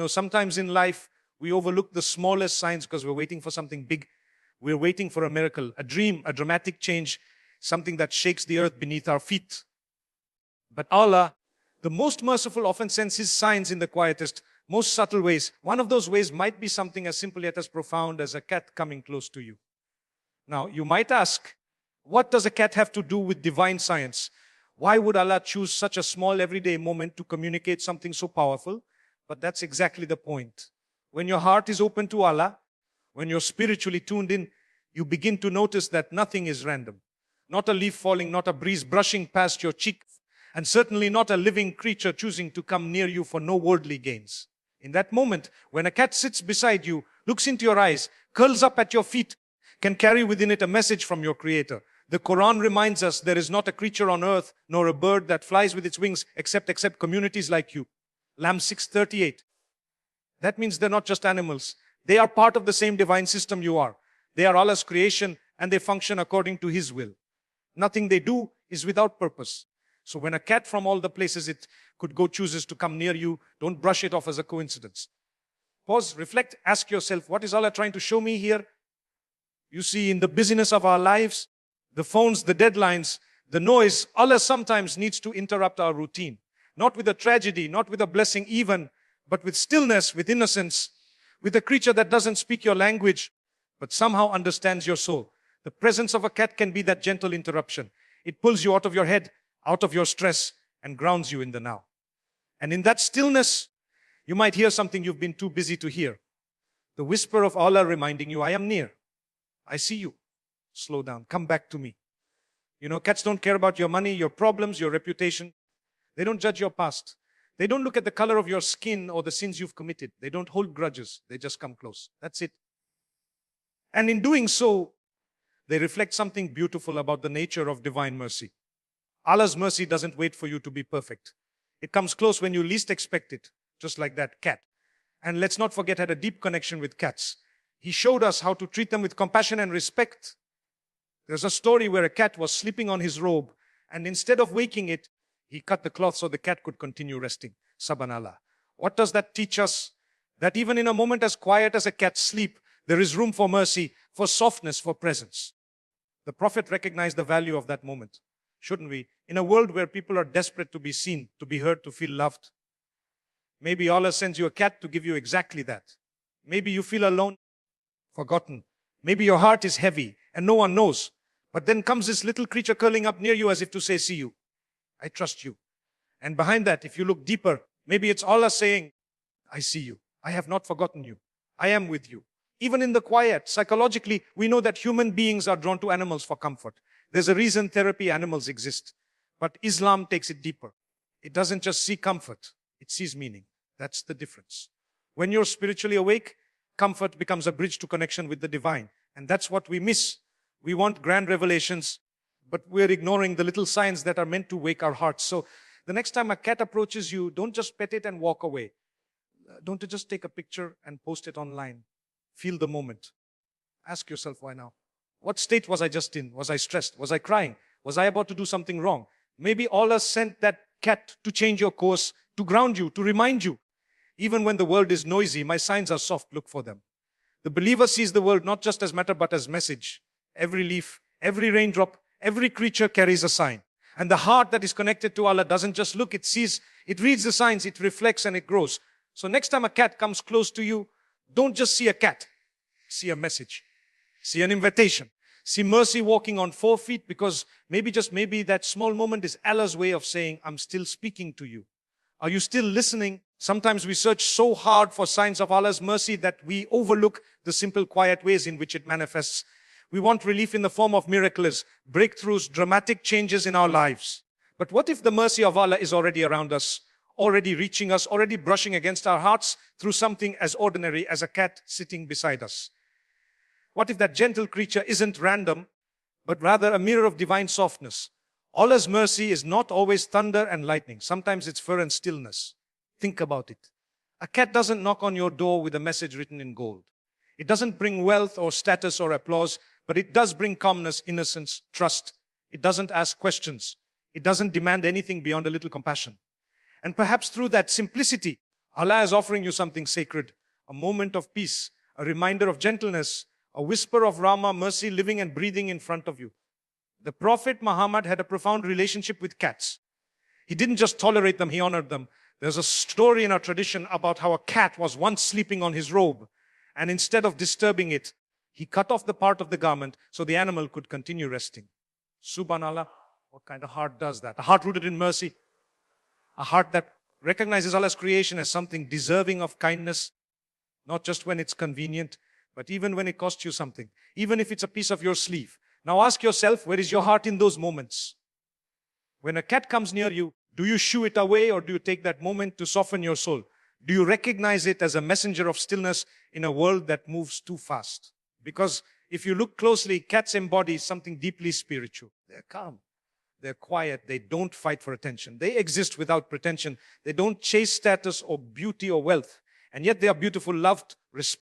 Sometimes in life, we overlook the smallest signs because we're waiting for something big. We're waiting for a miracle, a dream, a dramatic change, something that shakes the earth beneath our feet. But Allah, the most merciful, often sends His signs in the quietest, most subtle ways. One of those ways might be something as simple yet as profound as a cat coming close to you. Now, you might ask, what does a cat have to do with divine science? Why would Allah choose such a small everyday moment to communicate something so powerful? But that's exactly the point. When your heart is open to Allah, when you're spiritually tuned in, you begin to notice that nothing is random. Not a leaf falling, not a breeze brushing past your cheek, and certainly not a living creature choosing to come near you for no worldly gains. In that moment, when a cat sits beside you, looks into your eyes, curls up at your feet, can carry within it a message from your Creator. The Quran reminds us there is not a creature on earth, nor a bird that flies with its wings, except communities like you. Lamb 6:38. That means they're not just animals. They are part of the same divine system you are. They are Allah's creation and they function according to His will. Nothing they do is without purpose. So when a cat from all the places it could go chooses to come near you, don't brush it off as a coincidence. Pause, reflect, ask yourself, what is Allah trying to show me here? You see, in the busyness of our lives, the phones, the deadlines, the noise, Allah sometimes needs to interrupt our routine. Not with a tragedy, not with a blessing even, but with stillness, with innocence, with a creature that doesn't speak your language, but somehow understands your soul. The presence of a cat can be that gentle interruption. It pulls you out of your head, out of your stress, and grounds you in the now. And in that stillness, you might hear something you've been too busy to hear. The whisper of Allah reminding you, I am near. I see you. Slow down. Come back to me. Cats don't care about your money, your problems, your reputation. They don't judge your past. They don't look at the color of your skin or the sins you've committed. They don't hold grudges. They just come close. That's it. And in doing so, they reflect something beautiful about the nature of divine mercy. Allah's mercy doesn't wait for you to be perfect. It comes close when you least expect it, just like that cat. And let's not forget, had a deep connection with cats. He showed us how to treat them with compassion and respect. There's a story where a cat was sleeping on his robe, and instead of waking it, he cut the cloth so the cat could continue resting. Subhanallah. What does that teach us? That even in a moment as quiet as a cat's sleep, there is room for mercy, for softness, for presence. The Prophet recognized the value of that moment. Shouldn't we? In a world where people are desperate to be seen, to be heard, to feel loved. Maybe Allah sends you a cat to give you exactly that. Maybe you feel alone, forgotten. Maybe your heart is heavy and no one knows. But then comes this little creature curling up near you as if to say, see you. I trust you. And behind that, if you look deeper, maybe it's Allah saying, I see you. I have not forgotten you. I am with you. Even in the quiet, psychologically, we know that human beings are drawn to animals for comfort. There's a reason therapy animals exist. But Islam takes it deeper. It doesn't just see comfort. It sees meaning. That's the difference. When you're spiritually awake, comfort becomes a bridge to connection with the divine. And that's what we miss. We want grand revelations, but we're ignoring the little signs that are meant to wake our hearts. So the next time a cat approaches you, don't just pet it and walk away. Don't just take a picture and post it online. Feel the moment. Ask yourself, why now? What state was I just in? Was I stressed? Was I crying? Was I about to do something wrong? Maybe Allah sent that cat to change your course, to ground you, to remind you. Even when the world is noisy, my signs are soft, look for them. The believer sees the world not just as matter, but as message. Every leaf, every raindrop, every creature carries a sign. And the heart that is connected to Allah doesn't just look, it sees, it reads the signs, it reflects and it grows. So next time a cat comes close to you, don't just see a cat. See a message. See an invitation. See mercy walking on 4 feet, because maybe, just maybe, that small moment is Allah's way of saying, I'm still speaking to you. Are you still listening? Sometimes we search so hard for signs of Allah's mercy that we overlook the simple, quiet ways in which it manifests. We want relief in the form of miracles, breakthroughs, dramatic changes in our lives. But what if the mercy of Allah is already around us, already reaching us, already brushing against our hearts through something as ordinary as a cat sitting beside us? What if that gentle creature isn't random, but rather a mirror of divine softness? Allah's mercy is not always thunder and lightning. Sometimes it's fur and stillness. Think about it. A cat doesn't knock on your door with a message written in gold. It doesn't bring wealth or status or applause, but it does bring calmness, innocence, trust. It doesn't ask questions. It doesn't demand anything beyond a little compassion. And perhaps through that simplicity, Allah is offering you something sacred, a moment of peace, a reminder of gentleness, a whisper of Rama, mercy, living and breathing in front of you. The Prophet Muhammad had a profound relationship with cats. He didn't just tolerate them, he honored them. There's a story in our tradition about how a cat was once sleeping on his robe, and instead of disturbing it, he cut off the part of the garment so the animal could continue resting. Subhanallah, what kind of heart does that? A heart rooted in mercy, a heart that recognizes Allah's creation as something deserving of kindness, not just when it's convenient, but even when it costs you something, even if it's a piece of your sleeve. Now ask yourself, where is your heart in those moments? When a cat comes near you, do you shoo it away or do you take that moment to soften your soul? Do you recognize it as a messenger of stillness in a world that moves too fast? Because if you look closely, cats embody something deeply spiritual. They're calm. They're quiet. They don't fight for attention. They exist without pretension. They don't chase status or beauty or wealth. And yet they are beautiful, loved, respected.